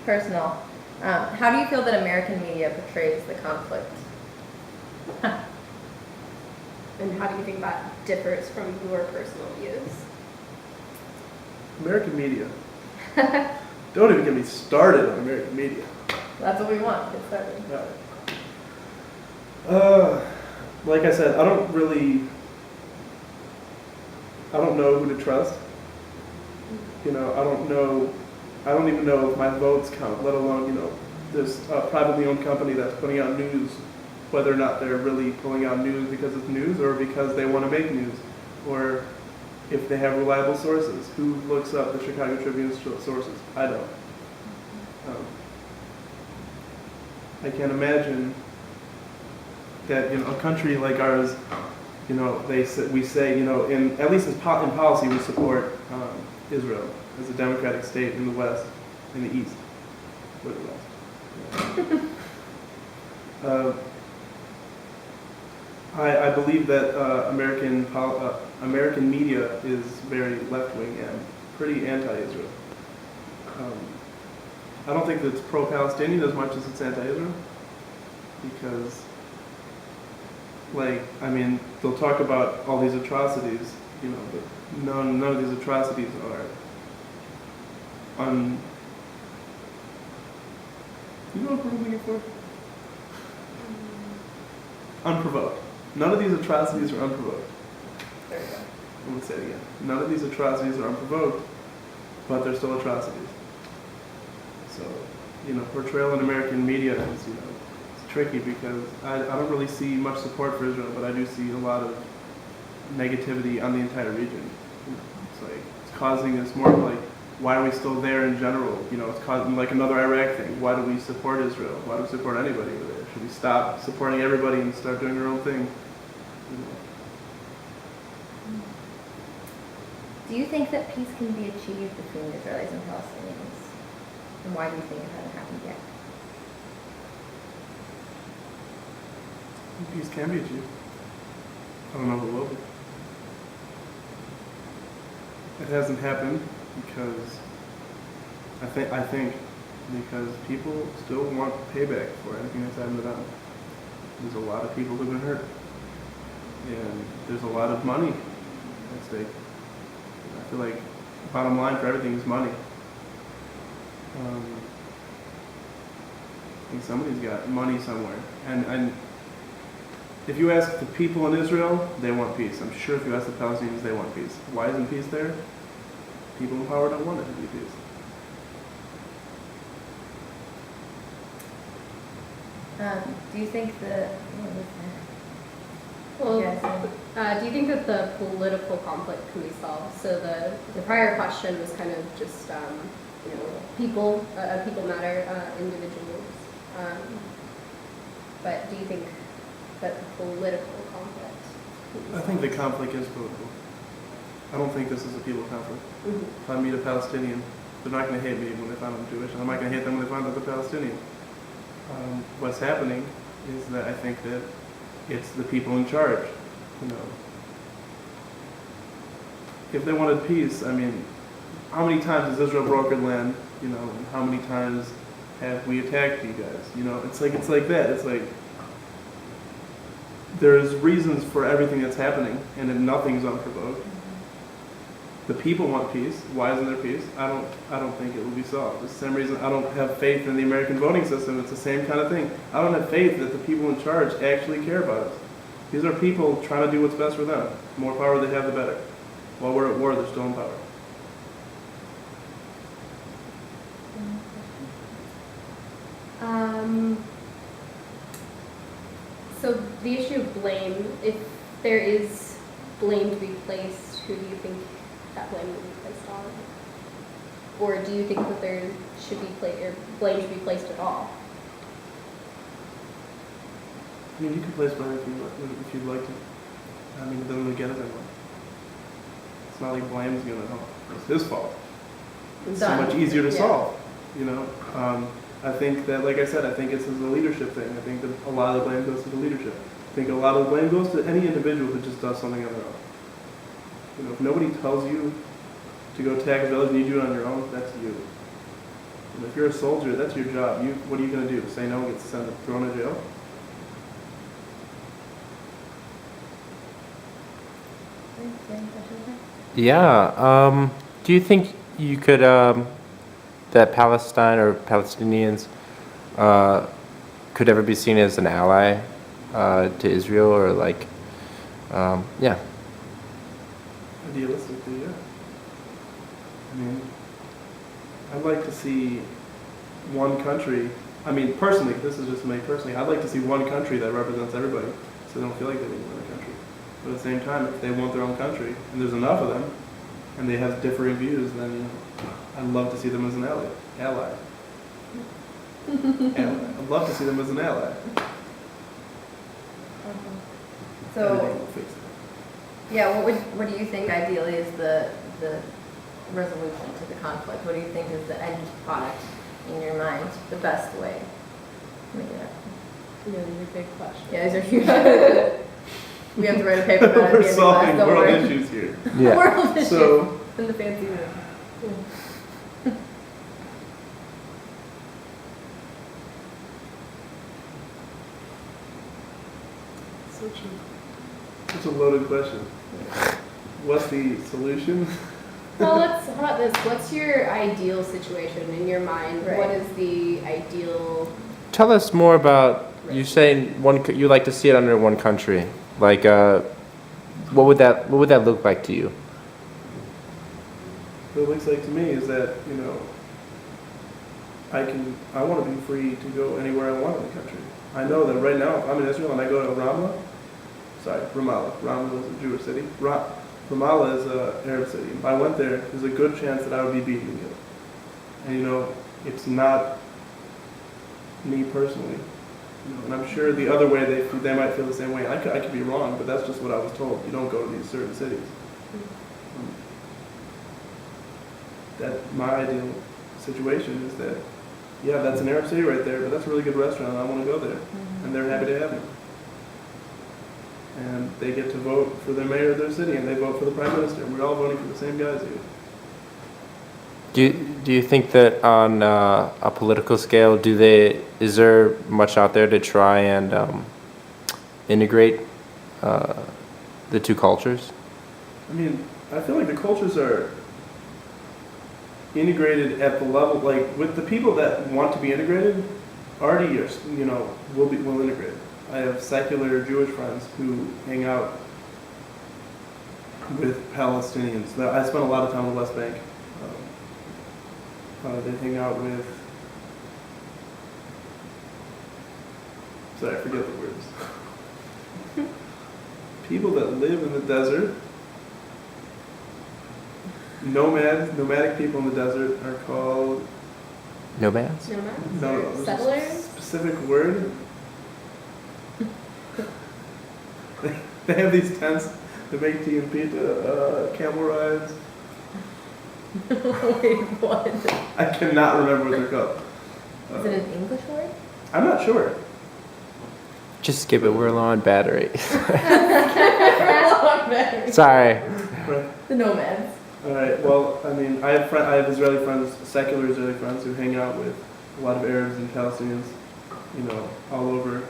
personal. How do you feel that American media portrays the conflict? And how do you think that differs from your personal views? American media. Don't even get me started on American media. That's what we want. Get started. Like I said, I don't know who to trust. I don't even know if my votes count, let alone, this privately owned company that's putting out news, whether or not they're really pulling out news because it's news or because they want to make news, or if they have reliable sources. Who looks up the Chicago Tribune's sources? I don't. I can't imagine that a country like ours, we say at least in policy we support Israel as a democratic state in the West, in the East, or the West. I believe that American media is very left-wing and pretty anti-Israel. I don't think that it's pro-Palestinian as much as it's anti-Israel, because, they'll talk about all these atrocities, but none of these atrocities are you know what I'm looking for? Unprovoked. None of these atrocities are unprovoked. There you go. I'm going to say it again. None of these atrocities are unprovoked, but they're still atrocities. So, portrayal in American media is, it's tricky because I don't really see much support for Israel, but I do see a lot of negativity on the entire region. It's causing this more like, why are we still there in general? It's causing like another Iraq thing. Why do we support Israel? Why do we support anybody over there? Should we stop supporting everybody and start doing our own thing? Do you think that peace can be achieved between Israelis and Palestinians? And why do you think it hasn't happened yet? Peace can be achieved. I don't know if it will be. It hasn't happened because I think because people still want payback for anything that's happened to them. There's a lot of people who've been hurt, and there's a lot of money at stake. I feel like the bottom line for everything is money. I think somebody's got money somewhere, and if you ask the people in Israel, they want peace. I'm sure if you ask the Palestinians, they want peace. Why isn't peace there? People in power don't want it to be peace. Do you think that? Well, Yes. do you think that the political conflict can be solved? So the prior question was kind of just people matter, individuals. But do you think that the political conflict can be I think the conflict is political. I don't think this is a people conflict. Mm-hmm. If I meet a Palestinian, they're not going to hate me when they find I'm Jewish, and I'm not going to hate them when they find out they're Palestinian. What's happening is that I think that it's the people in charge. If they wanted peace, how many times has Israel brokered land? And how many times have we attacked you guys? It's like that. It's like there's reasons for everything that's happening, and then nothing's unprovoked. The people want peace. Why isn't there peace? I don't think it will be solved. It's the same reason I don't have faith in the American voting system. It's the same kind of thing. I don't have faith that the people in charge actually care about us. These are people trying to do what's best for them. The more power they have, the better. While we're at war, they're still in power. So the issue of blame, if there is blame to be placed, who do you think that blame would be placed on? Or do you think that there should be blame should be placed at all? You can place blame if you'd like to. It doesn't really get us anywhere. It's not like blame's going to help. It's his fault. It's so much easier to solve. I think that, like I said, I think it's a leadership thing. I think that a lot of the blame goes to the leadership. I think a lot of the blame goes to any individual who just does something on their own. If nobody tells you to go attack a village and you do it on your own, that's you. And if you're a soldier, that's your job. What are you going to do? Say no and get thrown in jail? Yeah. Do you think you could that Palestine or Palestinians could ever be seen as an ally to Israel, or like, yeah? Idealistically, yeah. I mean, I'd like to see one country. I mean, personally, this is just me personally. I'd like to see one country that represents everybody, so they don't feel like they live in another country. But at the same time, if they want their own country, and there's enough of them, and they have differing views, then I'd love to see them as an ally. Ally. I'd love to see them as an ally. So, Everything will fix it. yeah, what do you think ideally is the resolution to the conflict? What do you think is the end product in your mind, the best way? to make it happen? You know, these are big questions. Yeah, these are huge. We have to write a paper about it. at the We're end of solving class, don't world worry. issues here. Yeah. World issues So, in the fancy room. So cheap. it's a loaded question. What's the solution? Well, how about this? What's your ideal situation in your mind? Right. What is the ideal? Tell us more about you saying you like to see it under one country. Like, what would that look like to you? What it looks like to me is that, I want to be free to go anywhere I want in the country. I know that right now, if I'm in Israel and I go to Ramallah, Ramallah is a Jewish city. Ramallah is an Arab city. If I went there, there's a good chance that I would be beaten and killed. And it's not me personally. And I'm sure the other way they might feel the same way. I could be wrong, but that's just what I was told. You don't go to these certain cities. That my ideal situation is that, yeah, that's an Arab city right there, but that's a really good restaurant, and I want to go there, and they're happy to have me. And they get to vote for their mayor of their city, and they vote for the prime minister. We're all voting for the same guys here. Do you think that on a political scale, is there much out there to try and integrate the two cultures? I mean, I feel like the cultures are integrated at the level, like with the people that want to be integrated, already will integrate. I have secular Jewish friends who hang out with Palestinians. I spent a lot of time in the West Bank. They hang out with, sorry, I forget the words. People that live in the desert. Nomadic people in the desert are called Nomads? Nomads? no, Or there's a settlers? specific word. They have these tents that make tea and pita, camel rides. Wait, what? I cannot remember what they're called. Is it an English word? I'm not sure. Just skip it. We're low on battery. Sorry. Right. The nomads. All right. Well, I mean, I have Israeli friends, secular Israeli friends, who hang out with a lot of Arabs and Palestinians, all over,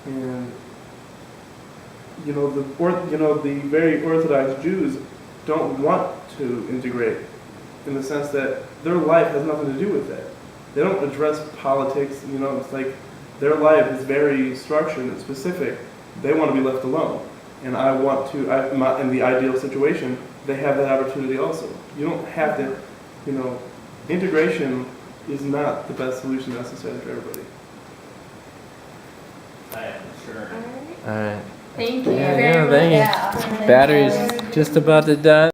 and the very Orthodox Jews don't want to integrate, in the sense that their life has nothing to do with that. They don't address politics. It's like their life is very structured and specific. They want to be left alone, and I want to. In the ideal situation, they have that opportunity also. You don't have to. Integration is not the best solution necessarily for everybody. I am sure. All right. All right. Thank you Yeah, very much. thank you. Battery's just about to die.